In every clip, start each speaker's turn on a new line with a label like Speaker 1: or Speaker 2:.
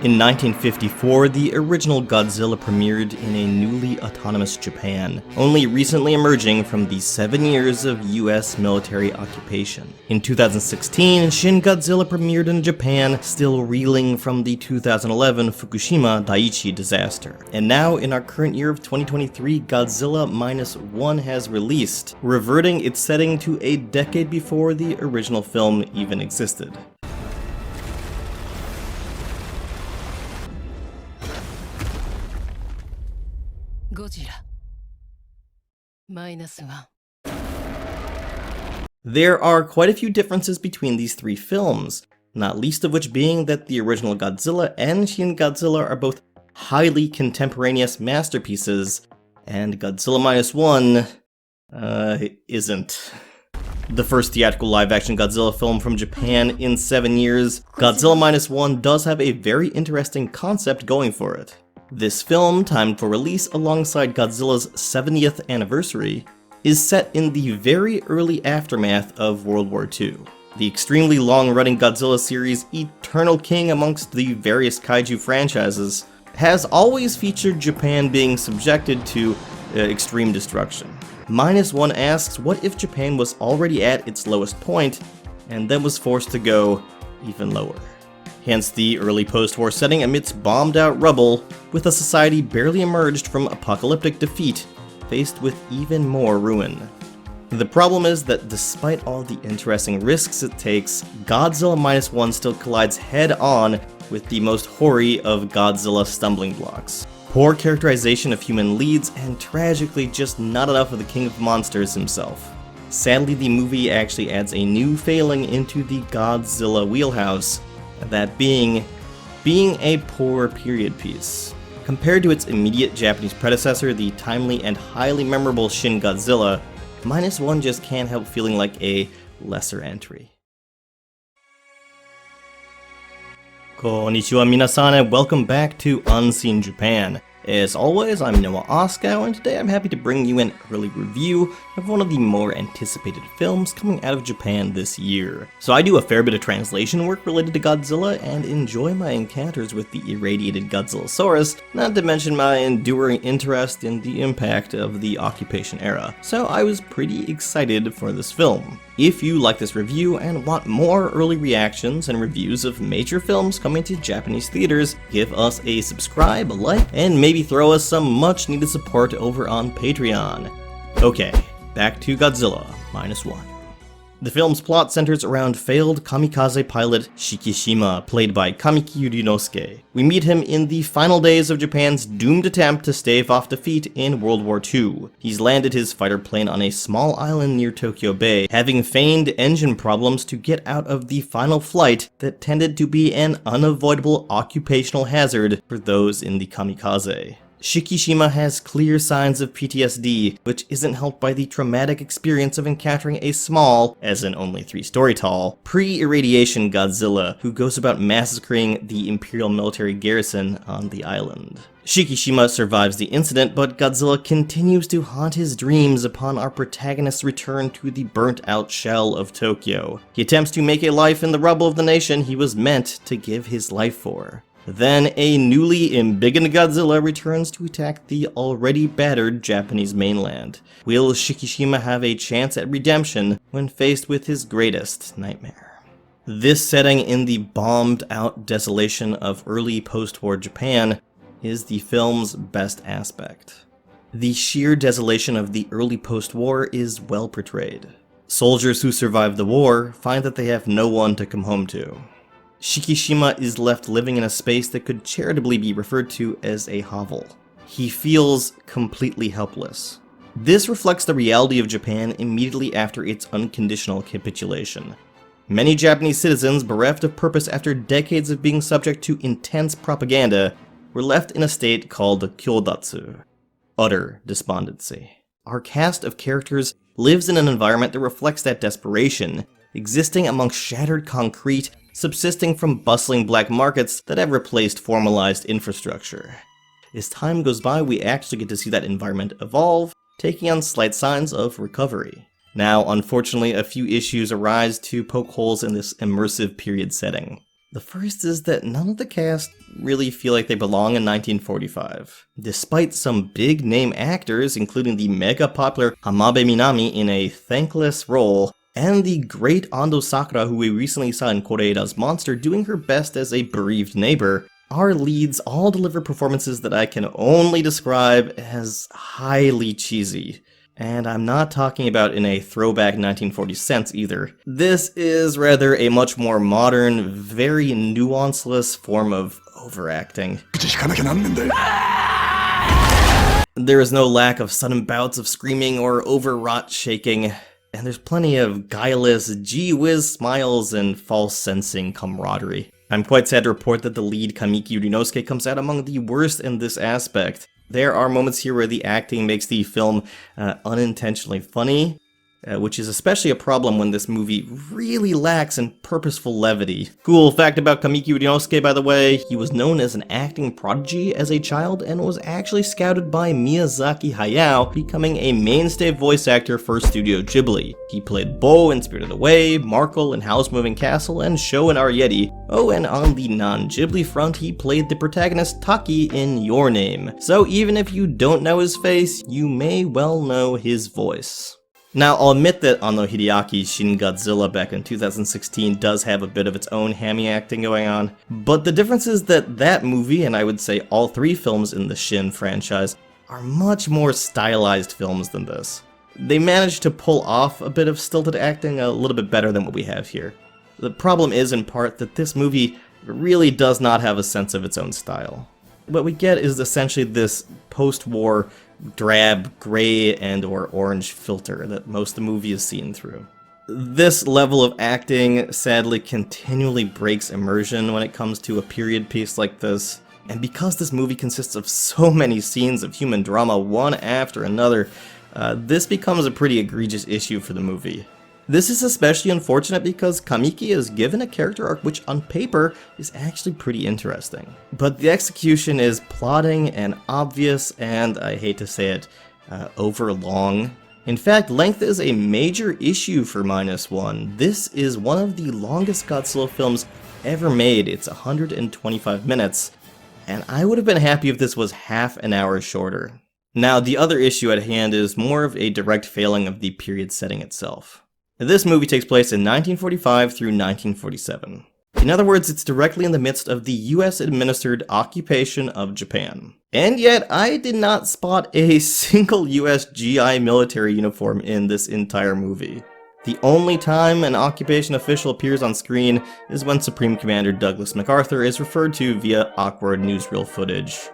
Speaker 1: In 1954, the original Godzilla premiered in a newly autonomous Japan, only recently emerging from the 7 years of US military occupation. In 2016, Shin Godzilla premiered in Japan, still reeling from the 2011 Fukushima Daiichi disaster. And now, in our current year of 2023, Godzilla MInus One has released, reverting its setting to a decade before the original film even existed.
Speaker 2: Godzilla MInus One.
Speaker 1: There are quite a few differences between these three films, not least of which being that the original Godzilla and Shin Godzilla are both highly contemporaneous masterpieces, and Godzilla MInus One isn't. The first theatrical live-action Godzilla film from Japan in 7 years, Godzilla MInus One does have a very interesting concept going for it. This film, timed for release alongside Godzilla's 70th anniversary, is set in the very early aftermath of World War II. The extremely long-running Godzilla series, eternal king amongst the various kaiju franchises, has always featured Japan being subjected to extreme destruction. MInus One asks, what if Japan was already at its lowest point, and then was forced to go even lower? Hence the early post-war setting amidst bombed-out rubble, with a society barely emerged from apocalyptic defeat, faced with even more ruin. The problem is that despite all the interesting risks it takes, Godzilla MInus One still collides head-on with the most hoary of Godzilla stumbling blocks. Poor characterization of human leads, and tragically just not enough of the king of monsters himself. Sadly, the movie actually adds a new failing into the Godzilla wheelhouse, that being a poor period piece. Compared to its immediate Japanese predecessor, the timely and highly memorable Shin Godzilla, MInus One just can't help feeling like a lesser entry. Konnichiwa minasan, and welcome back to Unseen Japan. As always, I'm Noah Oskow, and today I'm happy to bring you an early review of one of the more anticipated films coming out of Japan this year. So I do a fair bit of translation work related to Godzilla, and enjoy my encounters with the irradiated Godzillasaurus, not to mention my enduring interest in the impact of the occupation era. So I was pretty excited for this film. If you like this review and want more early reactions and reviews of major films coming to Japanese theaters, give us a subscribe, a like, and maybe throw us some much needed support over on Patreon. Okay, back to Godzilla MInus One. The film's plot centers around failed kamikaze pilot Shikishima, played by Kamiki Ryunosuke. We meet him in the final days of Japan's doomed attempt to stave off defeat in World War II. He's landed his fighter plane on a small island near Tokyo Bay, having feigned engine problems to get out of the final flight that tended to be an unavoidable occupational hazard for those in the kamikaze. Shikishima has clear signs of PTSD, which isn't helped by the traumatic experience of encountering a small, as in only 3-story tall, pre-irradiation Godzilla who goes about massacring the Imperial military garrison on the island. Shikishima survives the incident, but Godzilla continues to haunt his dreams upon our protagonist's return to the burnt-out shell of Tokyo. He attempts to make a life in the rubble of the nation he was meant to give his life for. Then, a newly embiggened Godzilla returns to attack the already battered Japanese mainland. Will Shikishima have a chance at redemption when faced with his greatest nightmare? This setting in the bombed-out desolation of early post-war Japan is the film's best aspect. The sheer desolation of the early post-war is well portrayed. Soldiers who survive the war find that they have no one to come home to. Shikishima is left living in a space that could charitably be referred to as a hovel. He feels completely helpless. This reflects the reality of Japan immediately after its unconditional capitulation. Many Japanese citizens, bereft of purpose after decades of being subject to intense propaganda, were left in a state called kyodatsu, utter despondency. Our cast of characters lives in an environment that reflects that desperation, existing amongst shattered concrete, subsisting from bustling black markets that have replaced formalized infrastructure. As time goes by, we actually get to see that environment evolve, taking on slight signs of recovery. Now, unfortunately, a few issues arise to poke holes in this immersive period setting. The first is that none of the cast really feel like they belong in 1945. Despite some big name actors, including the mega popular Hamabe Minami in a thankless role, and the great Ando Sakura who we recently saw in Koreeda's Monster doing her best as a bereaved neighbor, our leads all deliver performances that I can only describe as highly cheesy. And I'm not talking about in a throwback 1940s sense either. This is rather a much more modern, very nuanceless form of overacting. There is no lack of sudden bouts of screaming or overwrought shaking, and there's plenty of guileless gee-whiz smiles and false sensing camaraderie. I'm quite sad to report that the lead Kamiki Ryunosuke comes out among the worst in this aspect. There are moments here where the acting makes the film unintentionally funny, which is especially a problem when this movie really lacks in purposeful levity. Cool fact about Kamiki Ryunosuke, by the way, he was known as an acting prodigy as a child and was actually scouted by Miyazaki Hayao, becoming a mainstay voice actor for Studio Ghibli. He played Bo in Spirited Away, Markle in Howl's Moving Castle, and Sho in Arrietty. Oh, and on the non-Ghibli front, he played the protagonist Taki in Your Name. So even if you don't know his face, you may well know his voice. Now, I'll admit that Ano Hideaki's Shin Godzilla back in 2016 does have a bit of its own hammy acting going on, but the difference is that that movie, and I would say all three films in the Shin franchise, are much more stylized films than this. They managed to pull off a bit of stilted acting a little bit better than what we have here. The problem is in part that this movie really does not have a sense of its own style. What we get is essentially this post-war drab gray and or orange filter that most of the movie is seen through. This level of acting sadly continually breaks immersion when it comes to a period piece like this, and because this movie consists of so many scenes of human drama one after another, this becomes a pretty egregious issue for the movie. This is especially unfortunate because Kamiki is given a character arc which on paper is actually pretty interesting. But the execution is plodding and obvious and, I hate to say it, overlong. In fact, length is a major issue for MInus One. This is one of the longest Godzilla films ever made. It's 125 minutes, and I would have been happy if this was half an hour shorter. Now, the other issue at hand is more of a direct failing of the period setting itself. This movie takes place in 1945 through 1947. In other words, it's directly in the midst of the US-administered occupation of Japan. And yet, I did not spot a single US GI military uniform in this entire movie. The only time an occupation official appears on screen is when Supreme Commander Douglas MacArthur is referred to via awkward newsreel footage.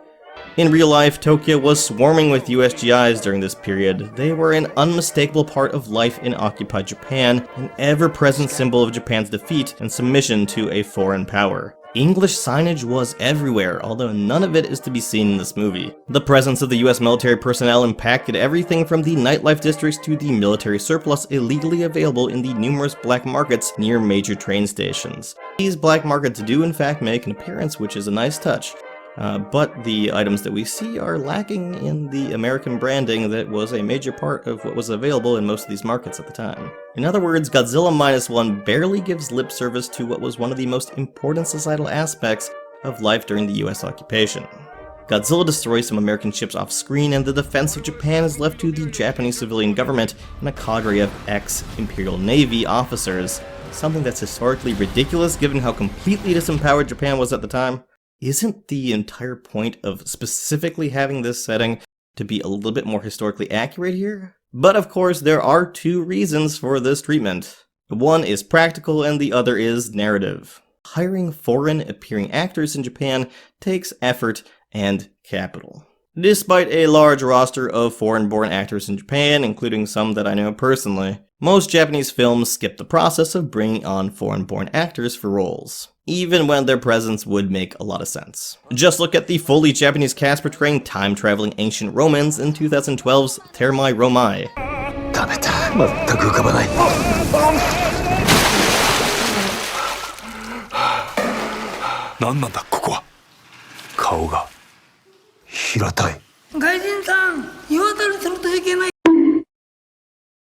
Speaker 1: In real life, Tokyo was swarming with US GIs during this period. They were an unmistakable part of life in occupied Japan, an ever-present symbol of Japan's defeat and submission to a foreign power. English signage was everywhere, although none of it is to be seen in this movie. The presence of the US military personnel impacted everything from the nightlife districts to the military surplus illegally available in the numerous black markets near major train stations. These black markets do in fact make an appearance, which is a nice touch. But the items that we see are lacking in the American branding that was a major part of what was available in most of these markets at the time. In other words, Godzilla MInus One barely gives lip service to what was one of the most important societal aspects of life during the US occupation. Godzilla destroys some American ships off screen, and the defense of Japan is left to the Japanese civilian government and a cadre of ex-Imperial Navy officers, something that's historically ridiculous given how completely disempowered Japan was at the time. Isn't the entire point of specifically having this setting to be a little bit more historically accurate here? But of course, there are two reasons for this treatment. One is practical and the other is narrative. Hiring foreign-appearing actors in Japan takes effort and capital. Despite a large roster of foreign-born actors in Japan, including some that I know personally, most Japanese films skip the process of bringing on foreign-born actors for roles, even when their presence would make a lot of sense. Just look at the fully Japanese cast portraying time-traveling ancient Romans in 2012's Thermae Romae.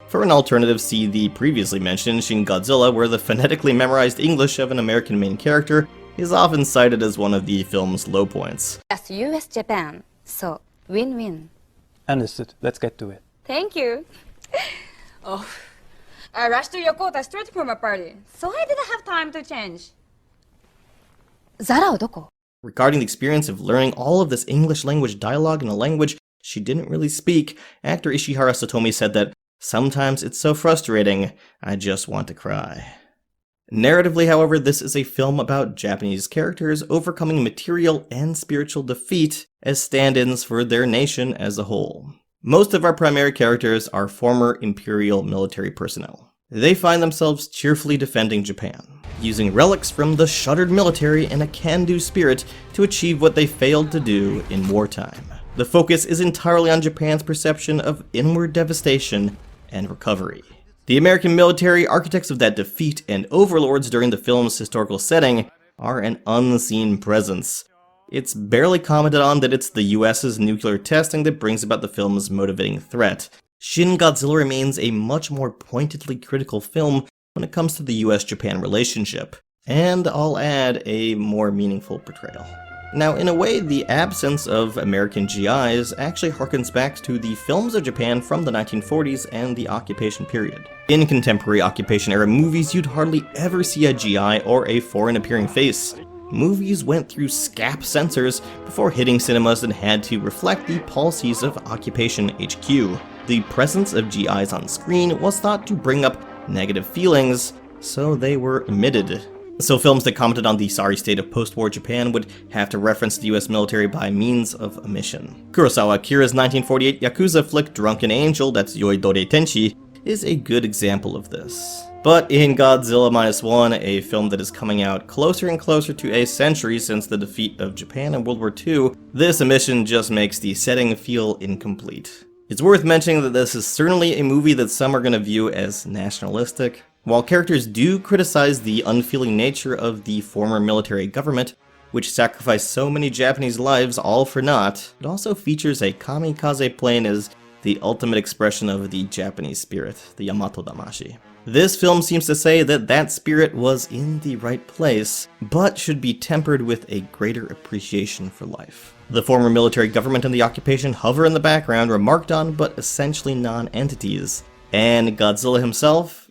Speaker 1: For an alternative, see the previously mentioned Shin Godzilla, where the phonetically memorized English of an American main character is often cited as one of the film's low points.
Speaker 3: That's US Japan, so win-win.
Speaker 4: Understood. Let's get to it.
Speaker 3: Thank you. Oh, I rushed to Yokota straight from a party, so I didn't have time to change. Zara どこ?
Speaker 1: Regarding the experience of learning all of this English language dialogue in a language she didn't really speak, actor Ishihara Satomi said that, "Sometimes it's so frustrating, I just want to cry." Narratively, however, this is a film about Japanese characters overcoming material and spiritual defeat as stand-ins for their nation as a whole. Most of our primary characters are former imperial military personnel. They find themselves cheerfully defending Japan, using relics from the shuttered military and a can-do spirit to achieve what they failed to do in wartime. The focus is entirely on Japan's perception of inward devastation and recovery. The American military, architects of that defeat and overlords during the film's historical setting, are an unseen presence. It's barely commented on that it's the US's nuclear testing that brings about the film's motivating threat. Shin Godzilla remains a much more pointedly critical film when it comes to the US-Japan relationship, and I'll add a more meaningful portrayal. Now, in a way, the absence of American GIs actually harkens back to the films of Japan from the 1940s and the occupation period. In contemporary occupation-era movies, you'd hardly ever see a GI or a foreign-appearing face. Movies went through SCAP censors before hitting cinemas and had to reflect the policies of Occupation HQ. The presence of GIs on screen was thought to bring up negative feelings, so they were omitted. So films that commented on the sorry state of post-war Japan would have to reference the US military by means of omission. Kurosawa Akira's 1948 Yakuza flick Drunken Angel, that's Yoidore Tenshi, is a good example of this. But in Godzilla MInus One, a film that is coming out closer and closer to a century since the defeat of Japan in World War II, this omission just makes the setting feel incomplete. It's worth mentioning that this is certainly a movie that some are going to view as nationalistic. While characters do criticize the unfeeling nature of the former military government, which sacrificed so many Japanese lives all for naught, it also features a kamikaze plane as the ultimate expression of the Japanese spirit, the Yamato Damashi. This film seems to say that that spirit was in the right place, but should be tempered with a greater appreciation for life. The former military government and the occupation hover in the background, remarked on, but essentially non-entities. And Godzilla himself,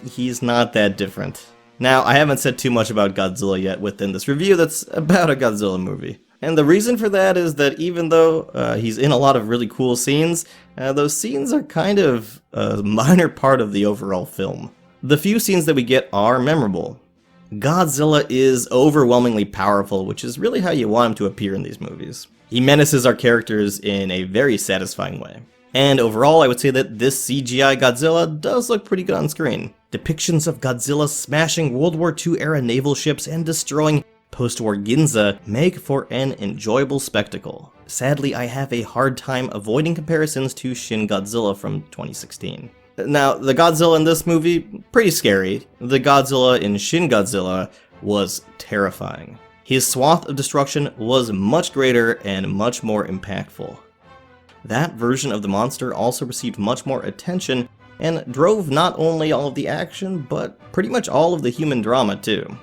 Speaker 1: he's not that different. Now, I haven't said too much about Godzilla yet within this review that's about a Godzilla movie. And the reason for that is that even though he's in a lot of really cool scenes, those scenes are kind of a minor part of the overall film. The few scenes that we get are memorable. Godzilla is overwhelmingly powerful, which is really how you want him to appear in these movies. He menaces our characters in a very satisfying way. And overall, I would say that this CGI Godzilla does look pretty good on screen. Depictions of Godzilla smashing World War II era naval ships and destroying post-war Ginza make for an enjoyable spectacle. Sadly, I have a hard time avoiding comparisons to Shin Godzilla from 2016. Now, the Godzilla in this movie, pretty scary. The Godzilla in Shin Godzilla was terrifying. His swath of destruction was much greater and much more impactful. That version of the monster also received much more attention and drove not only all of the action, but pretty much all of the human drama too.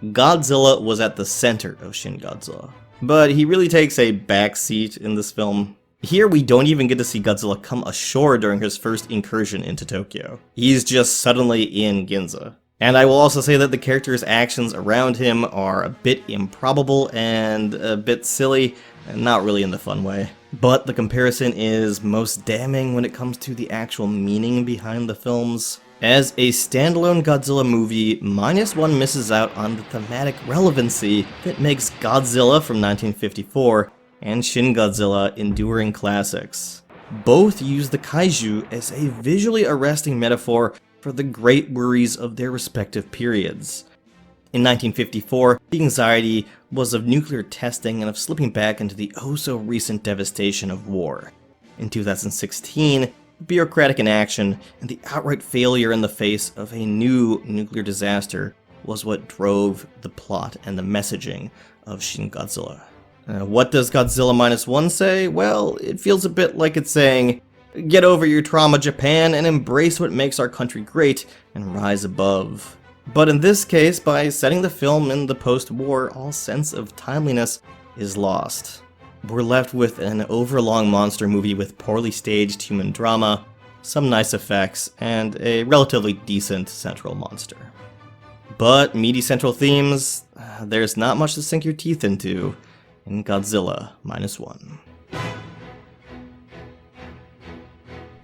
Speaker 1: Godzilla was at the center of Shin Godzilla, but he really takes a backseat in this film. Here we don't even get to see Godzilla come ashore during his first incursion into Tokyo. He's just suddenly in Ginza. And I will also say that the character's actions around him are a bit improbable and a bit silly, and not really in the fun way. But the comparison is most damning when it comes to the actual meaning behind the films. As a standalone Godzilla movie, MInus One misses out on the thematic relevancy that makes Godzilla from 1954 and Shin Godzilla enduring classics. Both use the kaiju as a visually arresting metaphor for the great worries of their respective periods. In 1954, the anxiety was of nuclear testing and of slipping back into the oh-so-recent devastation of war. In 2016, bureaucratic inaction and the outright failure in the face of a new nuclear disaster was what drove the plot and the messaging of Shin Godzilla. What does Godzilla MInus One say? Well, it feels a bit like it's saying, get over your trauma, Japan, and embrace what makes our country great and rise above. But in this case, by setting the film in the post-war, all sense of timeliness is lost. We're left with an overlong monster movie with poorly staged human drama, some nice effects, and a relatively decent central monster. But meaty central themes, there's not much to sink your teeth into in Godzilla -1.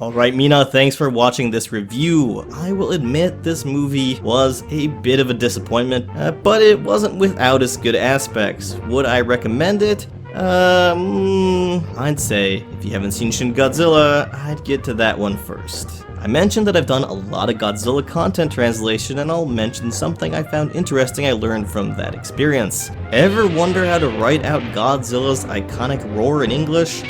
Speaker 1: Alright Mina, thanks for watching this review. I will admit this movie was a bit of a disappointment, but it wasn't without its good aspects. Would I recommend it? I'd say, if you haven't seen Shin Godzilla, I'd get to that one first. I mentioned that I've done a lot of Godzilla content translation, and I'll mention something I found interesting I learned from that experience. Ever wonder how to write out Godzilla's iconic roar in English?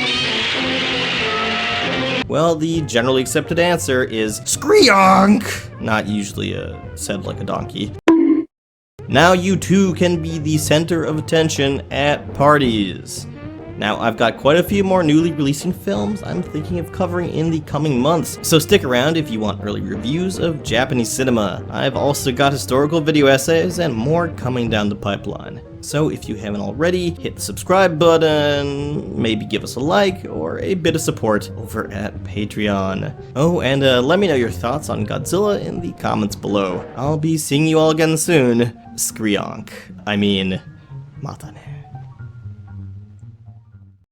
Speaker 1: Well, the generally accepted answer is Screonk! Not usually said like a donkey. Now you too can be the center of attention at parties. Now, I've got quite a few more newly releasing films I'm thinking of covering in the coming months, so stick around if you want early reviews of Japanese cinema. I've also got historical video essays and more coming down the pipeline. So if you haven't already, hit the subscribe button, maybe give us a like, or a bit of support over at Patreon. Oh, and let me know your thoughts on Godzilla in the comments below. I'll be seeing you all again soon. Screonk. I mean, matane.